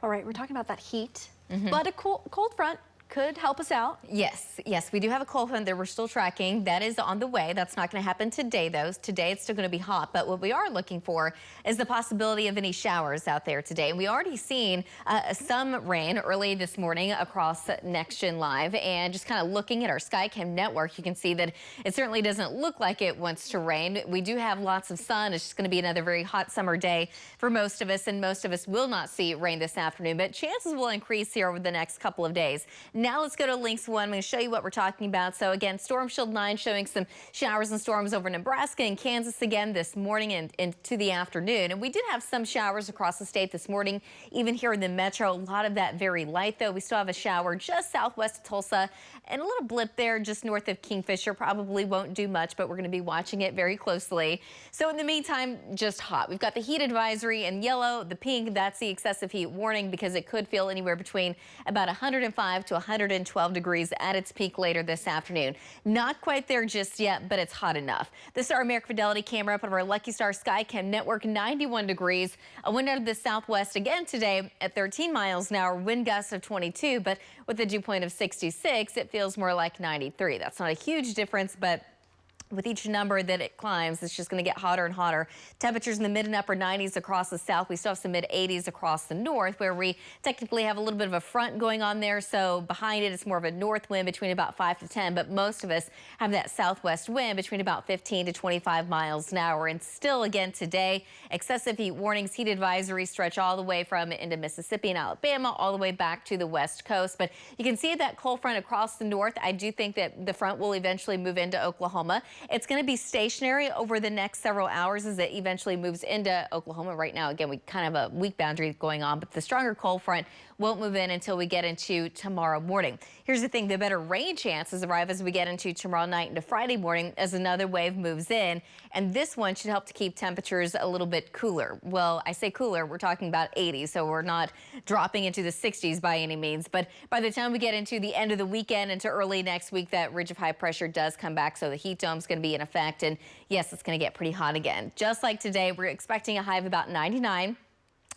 All right, we're talking about that heat, but a cold front could help us out. Yes, we do have a cold front that we're still tracking. That is on the way. That's not going to happen today, though. Today it's still going to be hot, but what we are looking for is the possibility of any showers out there today. And we already seen some rain early this morning across Next Gen Live, and just kind of looking at our SkyCam network, you can see that it certainly doesn't look like it wants to rain. We do have lots of sun. It's just going to be another very hot summer day for most of us, and most of us will not see rain this afternoon, but chances will increase here over the next couple of days. Now let's go to Links 1. I'm going to show you what we're talking about. So again, Storm Shield 9 showing some showers and storms over Nebraska and Kansas again this morning and into the afternoon. And we did have some showers across the state this morning, even here in the metro. A lot of that very light, though. We still have a shower just southwest of Tulsa and a little blip there just north of Kingfisher. Probably won't do much, but we're going to be watching it very closely. So in the meantime, just hot. We've got the heat advisory in yellow. The pink, that's the excessive heat warning, because it could feel anywhere between about 105 to 112 degrees at its peak later this afternoon. Not quite there just yet, but it's hot enough. This is our American Fidelity camera up on our Lucky Star SkyCam network, 91 degrees. A wind out of the southwest again today at 13 miles an hour, wind gusts of 22, but with a dew point of 66, it feels more like 93. That's not a huge difference, but with each number that it climbs, it's just going to get hotter and hotter. Temperatures in the mid and upper 90s across the south. We still have some mid 80s across the north, where we technically have a little bit of a front going on there. So behind it, it's more of a north wind between about 5 to 10. But most of us have that southwest wind between about 15 to 25 miles an hour. And still again today, excessive heat warnings, heat advisories stretch all the way from into Mississippi and Alabama, all the way back to the west coast. But you can see that cold front across the north. I do think that the front will eventually move into Oklahoma. It's going to be stationary over the next several hours as it eventually moves into Oklahoma. Right now, again, we kind of have a weak boundary going on, but the stronger cold front won't move in until we get into tomorrow morning. Here's the thing, the better rain chances arrive as we get into tomorrow night into Friday morning as another wave moves in, and this one should help to keep temperatures a little bit cooler. Well, I say cooler, we're talking about 80, so we're not dropping into the 60s by any means, but by the time we get into the end of the weekend into early next week, that ridge of high pressure does come back, so the heat dome's going to be in effect, and yes, it's going to get pretty hot again. Just like today, we're expecting a high of about 99.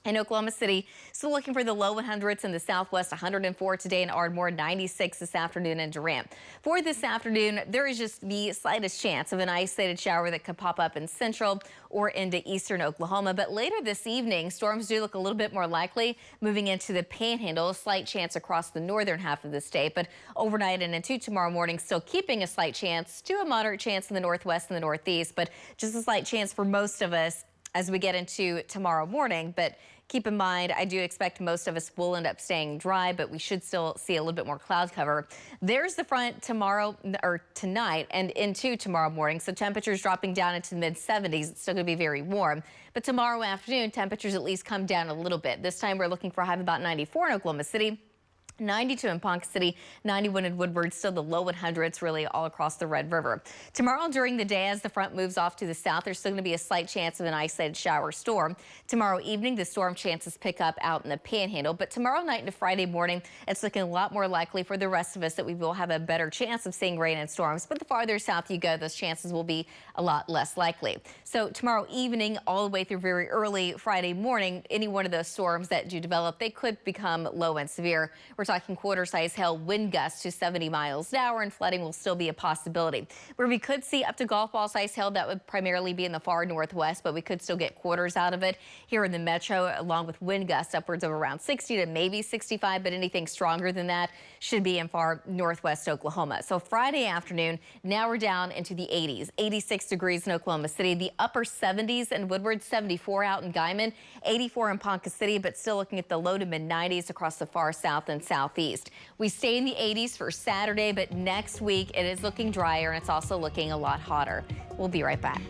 In Oklahoma City, still looking for the low 100s in the southwest, 104 today in Ardmore, 96 this afternoon in Durant. For this afternoon, there is just the slightest chance of an isolated shower that could pop up in central or into eastern Oklahoma. But later this evening, storms do look a little bit more likely moving into the panhandle, a slight chance across the northern half of the state. But overnight and into tomorrow morning, still keeping a slight chance to a moderate chance in the northwest and the northeast, but just a slight chance for most of us as we get into tomorrow morning. But keep in mind, I do expect most of us will end up staying dry, but we should still see a little bit more cloud cover. There's the front tomorrow or tonight and into tomorrow morning. So temperatures dropping down into the mid 70s. It's still going to be very warm. But tomorrow afternoon, temperatures at least come down a little bit. This time we're looking for a high of about 94 in Oklahoma City. 92 in Ponca City, 91 in Woodward, still the low 100s really all across the Red River. Tomorrow during the day, as the front moves off to the south, there's still going to be a slight chance of an isolated shower storm. Tomorrow evening, the storm chances pick up out in the panhandle, but tomorrow night into Friday morning, it's looking a lot more likely for the rest of us that we will have a better chance of seeing rain and storms. But the farther south you go, those chances will be a lot less likely. So tomorrow evening, all the way through very early Friday morning, any one of those storms that do develop, they could become low and severe. We're talking quarter-size hail, wind gusts to 70 miles an hour, and flooding will still be a possibility. Where we could see up to golf ball size hail, that would primarily be in the far northwest, but we could still get quarters out of it here in the metro, along with wind gusts upwards of around 60 to maybe 65, but anything stronger than that should be in far northwest Oklahoma. So Friday afternoon, now we're down into the 80s, 86 degrees in Oklahoma City, the upper 70s in Woodward, 74 out in Guyman, 84 in Ponca City, but still looking at the low to mid 90s across the far south and southeast. We stay in the 80s for Saturday, but next week it is looking drier and it's also looking a lot hotter. We'll be right back.